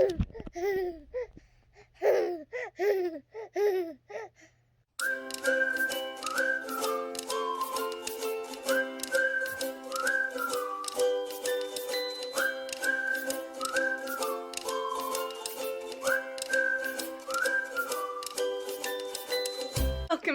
Welcome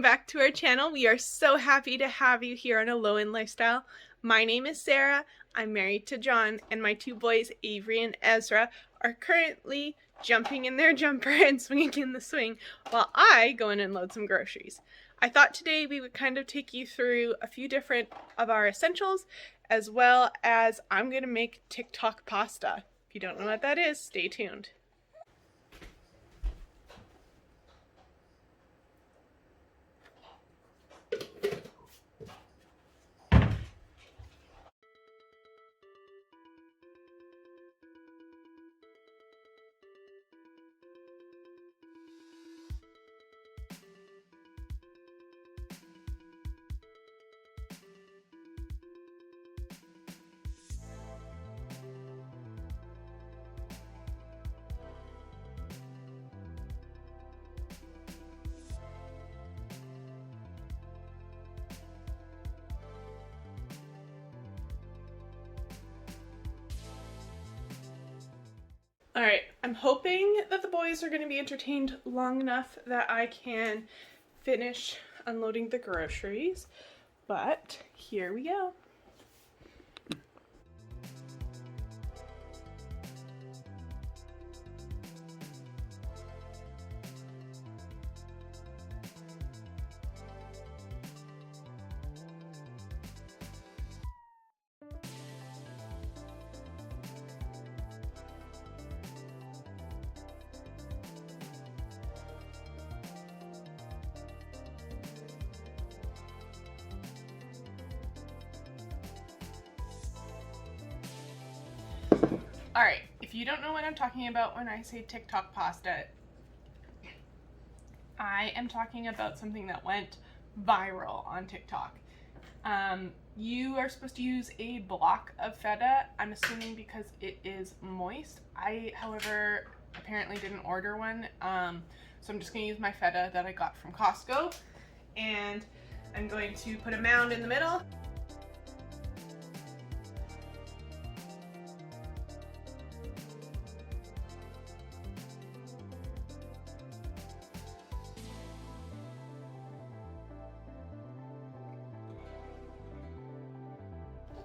back to our channel. We are so happy to have you here on A Low-End Lifestyle. My name is Sarah, I'm married to John, and my two boys, Avery and Ezra, are currently jumping in their jumper and swinging in the swing while I go in and load some groceries. I thought today we would kind of take you through a few different of our essentials, as well as I'm going to make Tik Tok pasta. If you don't know what that is, stay tuned. Alright, I'm hoping that the boys are going to be entertained long enough that I can finish unloading the groceries, but here we go. Alright, if you don't know what I'm talking about when I say Tik Tok pasta, I am talking about something that went viral on TikTok. You are supposed to use a block of feta, I'm assuming because it is moist. I, however, apparently didn't order one, so I'm just going to use my feta that I got from Costco, and I'm going to put a mound in the middle.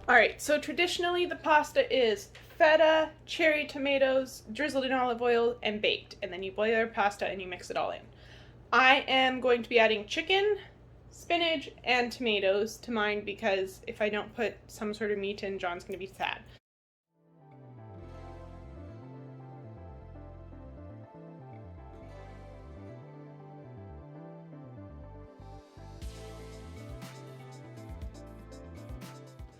Alright, so traditionally the pasta is feta, cherry tomatoes, drizzled in olive oil, and baked. And then you boil your pasta and you mix it all in. I am going to be adding chicken, spinach, and tomatoes to mine because if I don't put some sort of meat in, John's going to be sad.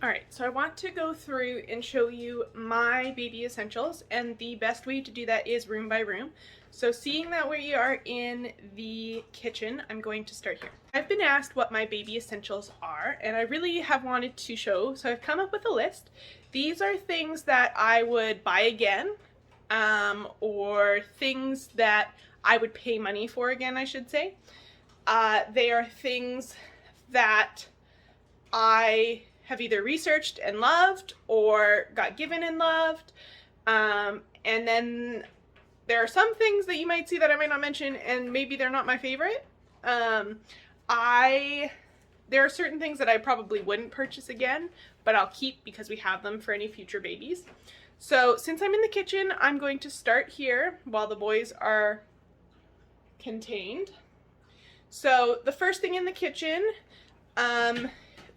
Alright, so I want to go through and show you my baby essentials, and the best way to do that is room by room. So seeing that we are in the kitchen, I'm going to start here. I've been asked what my baby essentials are, and I really have wanted to show, so I've come up with a list. These are things that I would buy again, or things that I would pay money for again, I should say. They are things that I have either researched and loved or got given and loved, and then there are some things that you might see that I might not mention and maybe they're not my favorite. There are certain things that I probably wouldn't purchase again, but I'll keep because we have them for any future babies. So since I'm in the kitchen, I'm going to start here while the boys are contained. So the first thing in the kitchen,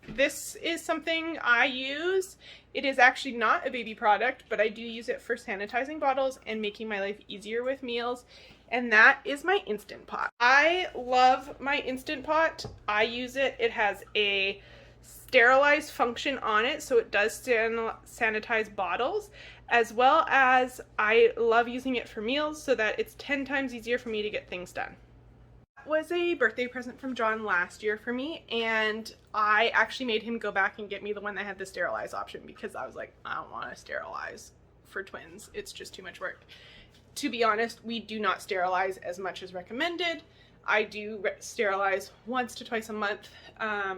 this is something I use. It is actually not a baby product, but I do use it for sanitizing bottles and making my life easier with meals, and that is my Instant Pot. I love my Instant Pot. I use it. It has a Sterilize Function on it, so it does sanitize bottles, as well as I love using it for meals so that it's 10 times easier for me to get things done. Was a birthday present from John last year for me, and I actually made him go back and get me the one that had the sterilize option because I was like, I don't want to sterilize for twins. It's just too much work. to be honest, we do not sterilize as much as recommended. I do sterilize once to twice a month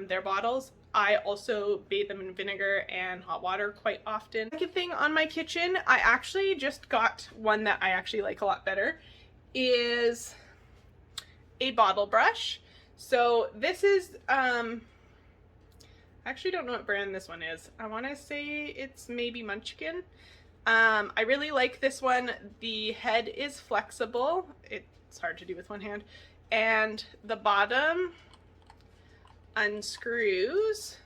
their bottles. I also bathe them in vinegar and hot water quite often. Second thing on my kitchen, I actually just got one that I actually like a lot better, is a bottle brush. So this is, I actually don't know what brand this one is. I want to say it's maybe Munchkin. I really like this one. The head is flexible. It's hard to do with one hand. And the bottom unscrews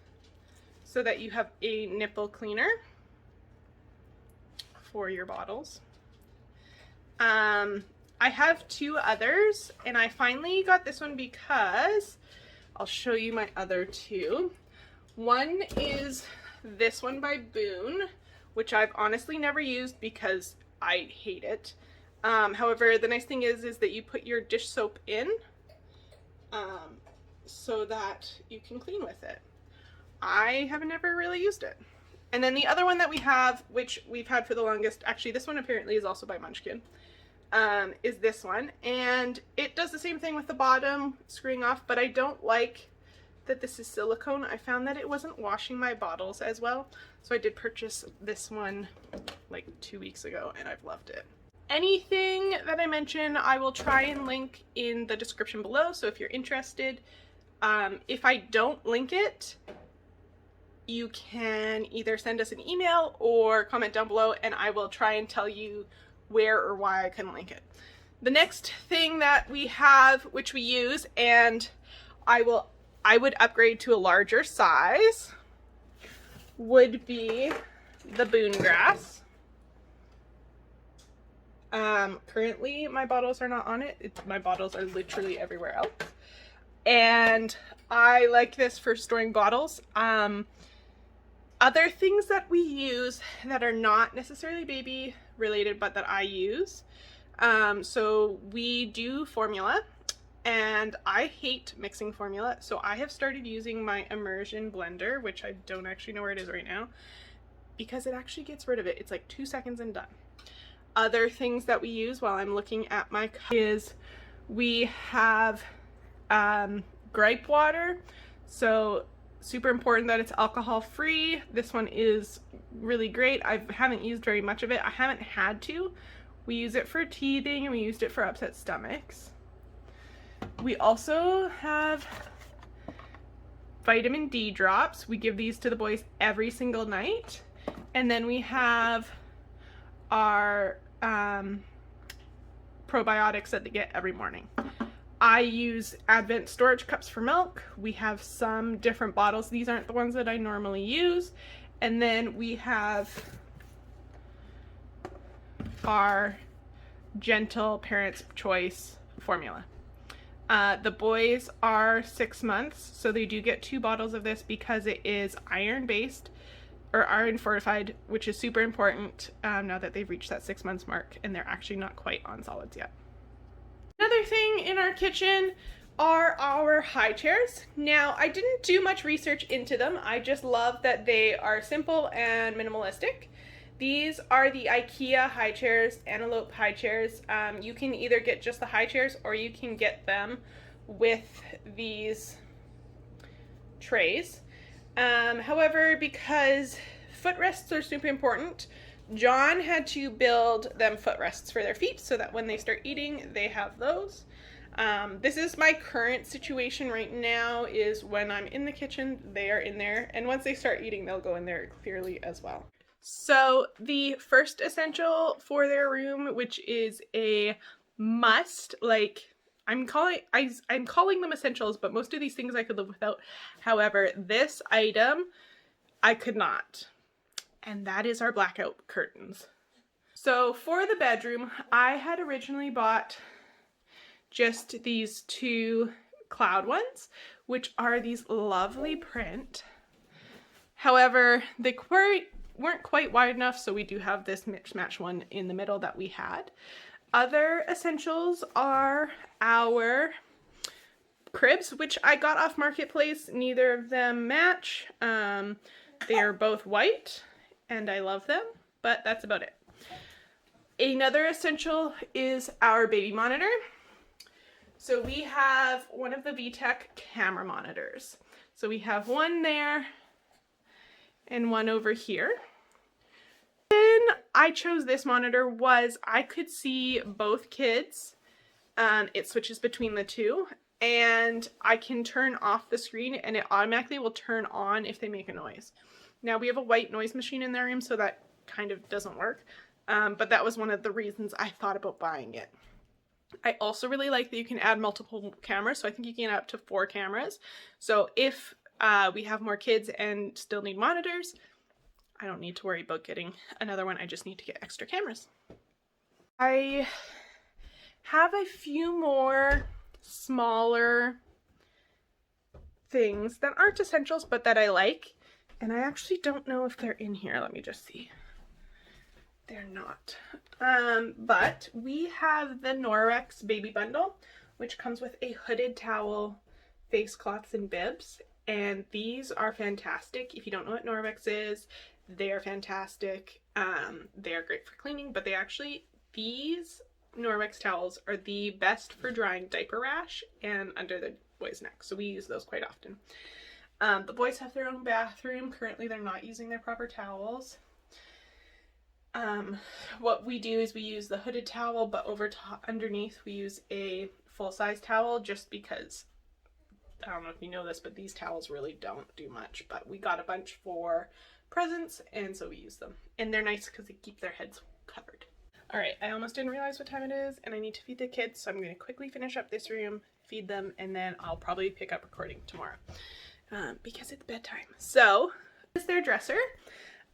so that you have a nipple cleaner for your bottles. I have two others, and I finally got this one because I'll show you my other two. One is this one by Boon, which I've honestly never used because I hate it. However, the nice thing is that you put your dish soap in so that you can clean with it. I have never really used it. And then the other one that we have, which we've had for the longest, actually this one apparently is also by Munchkin, is this one. And it does the same thing with the bottom screwing off, but I don't like that this is silicone. I found that it wasn't washing my bottles as well. So I did purchase this one like 2 weeks ago, and I've loved it. Anything that I mention, I will try and link in the description below. So if you're interested, if I don't link it, you can either send us an email or comment down below, and I will try and tell you where or why I couldn't link it. The next thing that we have, which we use, and I would upgrade to a larger size, would be the Boon Grass. Currently my bottles are not on it. My bottles are literally everywhere else. And I like this for storing bottles. Other things that we use that are not necessarily baby related, but that I use. So we do formula, and I hate mixing formula. So I have started using my immersion blender, which I don't actually know where it is right now, because it actually gets rid of it. It's like 2 seconds and done. Other things that we use while I'm looking at my cup is we have gripe water. So super important that it's alcohol free. This one is really great. I haven't used very much of it. I haven't had to. We use it for teething, and we used it for upset stomachs. We also have vitamin D drops. We give these to the boys every single night. And then we have our probiotics that they get every morning. I use Advent storage cups for milk. We have some different bottles. These aren't the ones that I normally use. And then we have our Gentle Parents' Choice formula. The boys are 6 months, so they do get 2 bottles of this because it is iron based or iron fortified, which is super important now that they've reached that 6 months mark and they're actually not quite on solids yet. Another thing in our kitchen are our high chairs. Now, I didn't do much research into them. I just love that they are simple and minimalistic. These are the Ikea high chairs, Antalop high chairs. You can either get just the high chairs, or you can get them with these trays. However, because footrests are super important, John had to build them footrests for their feet so that when they start eating, they have those. This is my current situation right now, is when I'm in the kitchen, they are in there. And once they start eating, they'll go in there clearly as well. So the first essential for their room, which is a must, like I'm calling them essentials, but most of these things I could live without. However, this item I could not. And that is our blackout curtains. So for the bedroom, I had originally bought just these 2 cloud ones, which are these lovely print. However, they weren't quite wide enough, so we do have this mismatch one in the middle that we had. Other essentials are our cribs, which I got off Marketplace. Neither of them match. They are both white, and I love them, but that's about it. Another essential is our baby monitor. So we have one of the Vtech camera monitors. So we have one there and one over here. Then I chose this monitor was I could see both kids. It switches between the two, and I can turn off the screen and it automatically will turn on if they make a noise. Now we have a white noise machine in their room, so that kind of doesn't work. But that was one of the reasons I thought about buying it. I also really like that you can add multiple cameras, so I think you can add up to 4 cameras. So if we have more kids and still need monitors, I don't need to worry about getting another one. I just need to get extra cameras. I have a few more smaller things that aren't essentials but that I like, and I actually don't know if they're in here. Let me just see. They're not. But we have the Norwex baby bundle, which comes with a hooded towel, face cloths, and bibs. And these are fantastic. If you don't know what Norwex is, they are fantastic. They are great for cleaning, but these Norwex towels are the best for drying diaper rash and under the boys' neck. So we use those quite often. The boys have their own bathroom. Currently, they're not using their proper towels. What we do is we use the hooded towel, but underneath we use a full-size towel just because, I don't know if you know this, but these towels really don't do much, but we got a bunch for presents and so we use them. And they're nice because they keep their heads covered. Alright, I almost didn't realize what time it is and I need to feed the kids, so I'm going to quickly finish up this room, feed them, and then I'll probably pick up recording tomorrow because it's bedtime. So, this is their dresser.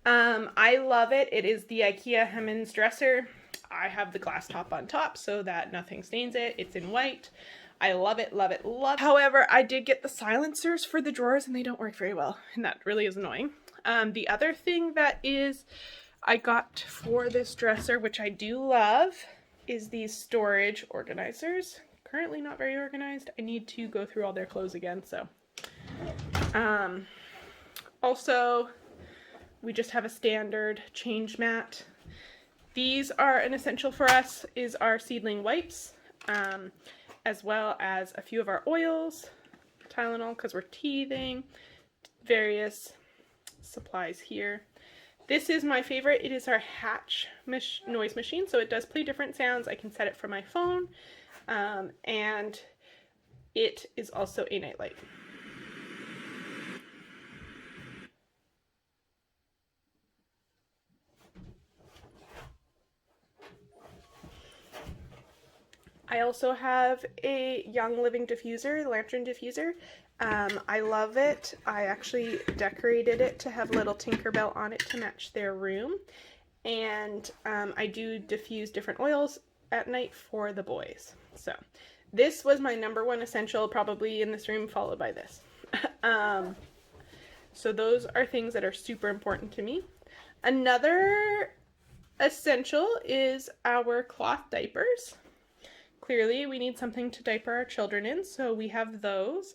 I love it. It is the Ikea Hemnes dresser. I have the glass top on top so that nothing stains it. It's in white. I love it, love it, love it. However, I did get the silencers for the drawers and they don't work very well, and that really is annoying. The other thing that I got for this dresser, which I do love, is these storage organizers. Currently not very organized. I need to go through all their clothes again, so. Also, we just have a standard change mat. These are an essential for us, is our seedling wipes, as well as a few of our oils, Tylenol because we're teething, various supplies here. This is my favorite. It is our Hatch noise machine, so it does play different sounds. I can set it from my phone, and it is also a nightlight. I also have a Young Living diffuser, lantern diffuser. I love it. I actually decorated it to have a little Tinkerbell on it to match their room. And I do diffuse different oils at night for the boys. So this was my #1 essential probably in this room, followed by this. So those are things that are super important to me. Another essential is our cloth diapers. Clearly, we need something to diaper our children in, so we have those.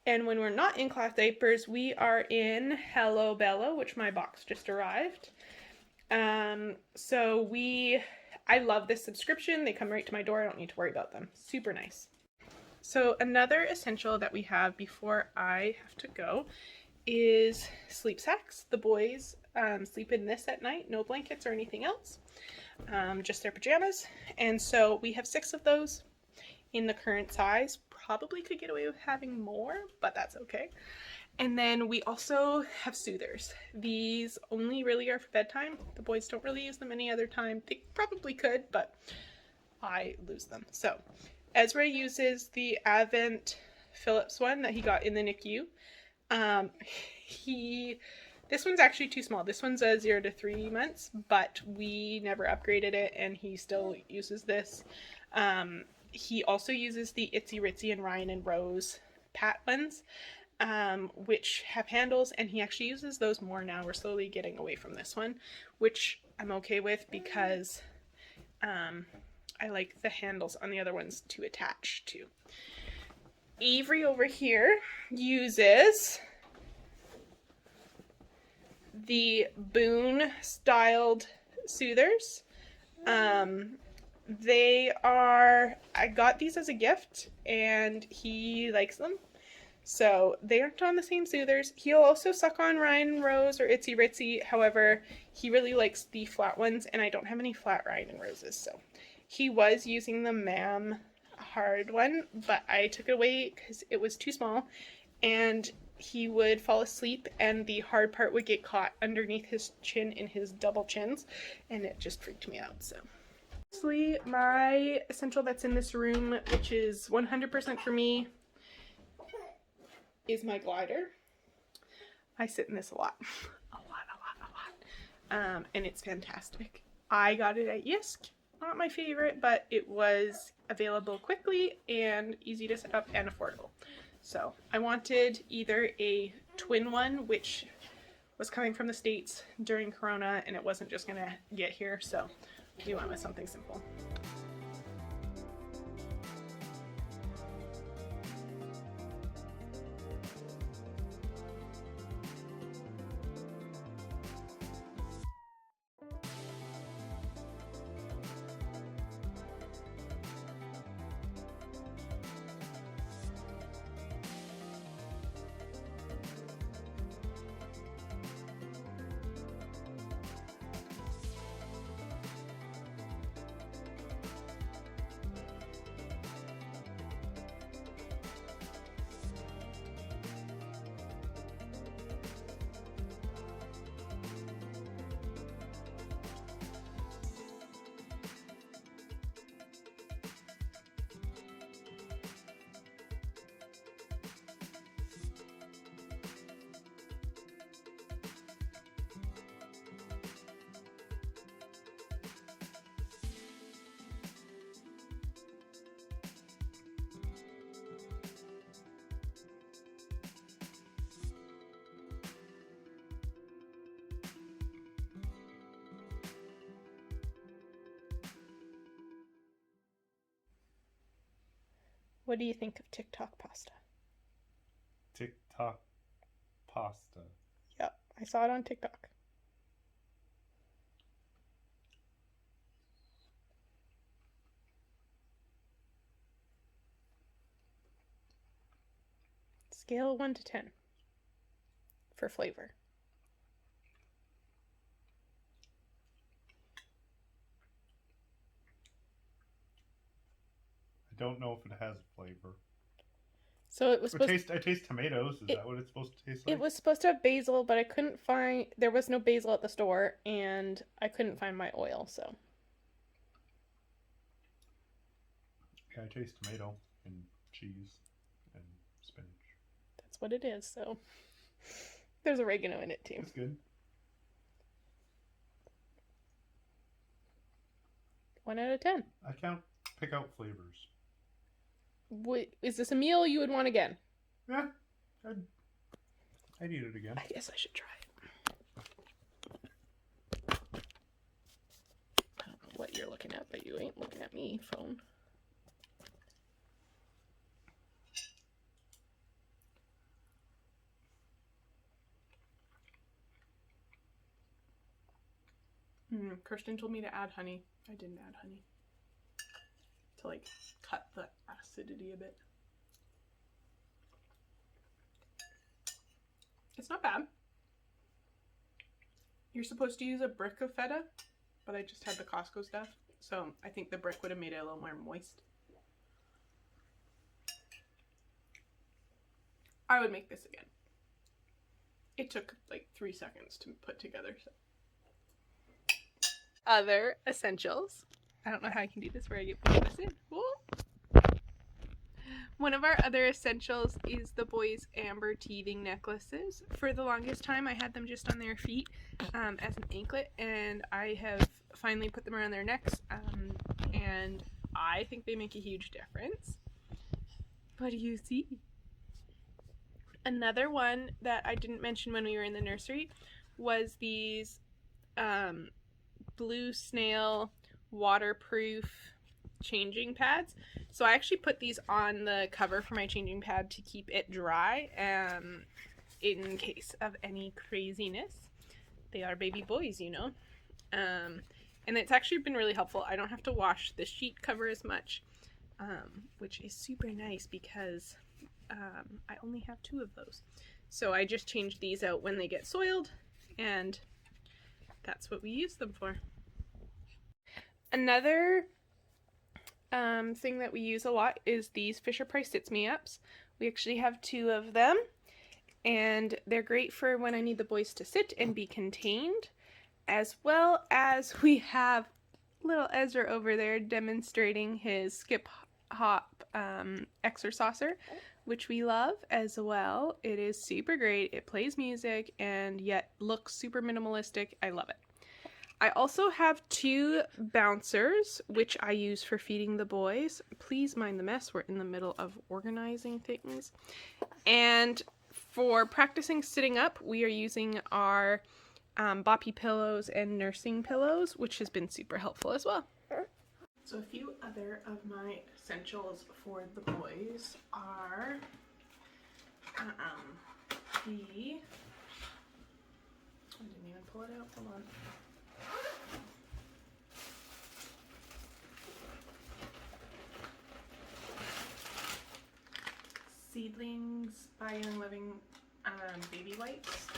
And when we're not in cloth diapers, we are in Hello Bella, which my box just arrived. I love this subscription. They come right to my door. I don't need to worry about them. Super nice. So another essential that we have before I have to go is sleep sacks. The boys sleep in this at night, no blankets or anything else. Just their pajamas, and so we have 6 of those in the current size. Probably could get away with having more, but that's okay. And then we also have soothers. These only really are for bedtime. The boys don't really use them any other time. They probably could, but I lose them. So Ezra uses the Advent Philips one that he got in the NICU. This one's actually too small. This one's a 0 to 3 months, but we never upgraded it and he still uses this. He also uses the Itsy Ritzy and Ryan and Rose Pat ones, which have handles, and he actually uses those more now. We're slowly getting away from this one, which I'm okay with because I like the handles on the other ones to attach to. Avery over here uses the Boon styled soothers. I got these as a gift and he likes them. So they aren't on the same soothers. He'll also suck on Ryan Rose or Itsy Ritsy. However, he really likes the flat ones and I don't have any flat Ryan Roses. So he was using the Mam hard one, but I took it away because it was too small and he would fall asleep and the hard part would get caught underneath his chin in his double chins and it just freaked me out. So lastly, my essential that's in this room, which is 100% for me, is my glider. I sit in this a lot. a lot. And it's fantastic. I got it at Yisk. Not my favorite, but it was available quickly and easy to set up and affordable. So I wanted either a twin one, which was coming from the States during Corona and it wasn't just gonna get here, so we went with something simple. What do you think of Tik Tok Pasta? Tik Tok Pasta. Yep, I saw it on TikTok. Scale 1 to 10 for flavor. I don't know if it has flavor. So it was supposed I taste tomatoes. Is that what it's supposed to taste like? It was supposed to have basil, but I couldn't find, there was no basil at the store, and I couldn't find my oil, so. Yeah, I taste tomato and cheese and spinach. That's what it is, so. There's oregano in it, too. It's good. 1 out of 10. I can't pick out flavors. Is this a meal you would want again? Yeah, I'd eat it again. I guess I should try it. I don't know what you're looking at, but you ain't looking at me, phone. Kirsten told me to add honey. I didn't add honey. To like cut the acidity a bit. It's not bad. You're supposed to use a brick of feta, but I just had the Costco stuff, so I think the brick would have made it a little more moist. I would make this again. It took like 3 seconds to put together. So. Other essentials. I don't know how I can do this where I get this in. Whoa. One of our other essentials is the boys' amber teething necklaces. For the longest time, I had them just on their feet as an anklet, and I have finally put them around their necks, and I think they make a huge difference. What do you see? Another one that I didn't mention when we were in the nursery was these blue snail waterproof changing pads. So I actually put these on the cover for my changing pad to keep it dry in case of any craziness. They are baby boys, you know. And it's actually been really helpful. I don't have to wash the sheet cover as much, which is super nice because I only have 2 of those. So I just change these out when they get soiled, and that's what we use them for. Another thing that we use a lot is these Fisher-Price Sits Me Ups. We actually have 2 of them, and they're great for when I need the boys to sit and be contained, as well as we have little Ezra over there demonstrating his skip hop exerciser, which we love as well. It is super great. It plays music and yet looks super minimalistic. I love it. I also have 2 bouncers, which I use for feeding the boys. Please mind the mess. We're in the middle of organizing things. And for practicing sitting up, we are using our boppy pillows and nursing pillows, which has been super helpful as well. So a few other of my essentials for the boys are I didn't even pull it out. Hold on. Seedlings by Young Living baby wipes,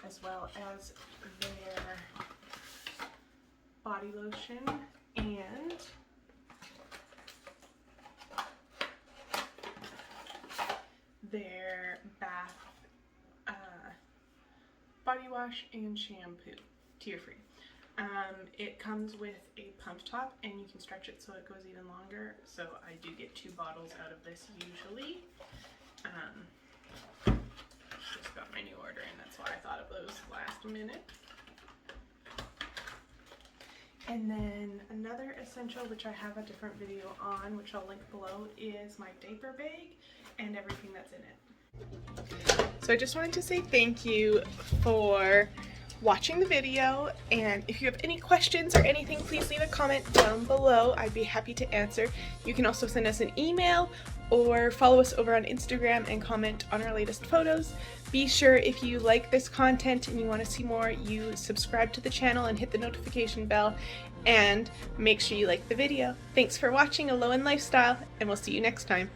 as well as their body lotion and their bath body wash and shampoo, tear-free. It comes with a pump top and you can stretch it so it goes even longer, so I do get 2 bottles out of this usually. Just got my new order and that's why I thought of those last minute. And then another essential, which I have a different video on, which I'll link below, is my Diaperbag and everything that's in it. So I just wanted to say thank you for watching the video, and if you have any questions or anything, please leave a comment down below. I'd be happy to answer. You can also send us an email or follow us over on Instagram and comment on our latest photos. Be sure, if you like this content and you want to see more, you subscribe to the channel and hit the notification bell, and make sure you like the video. Thanks for watching A Low End Lifestyle, and we'll see you next time.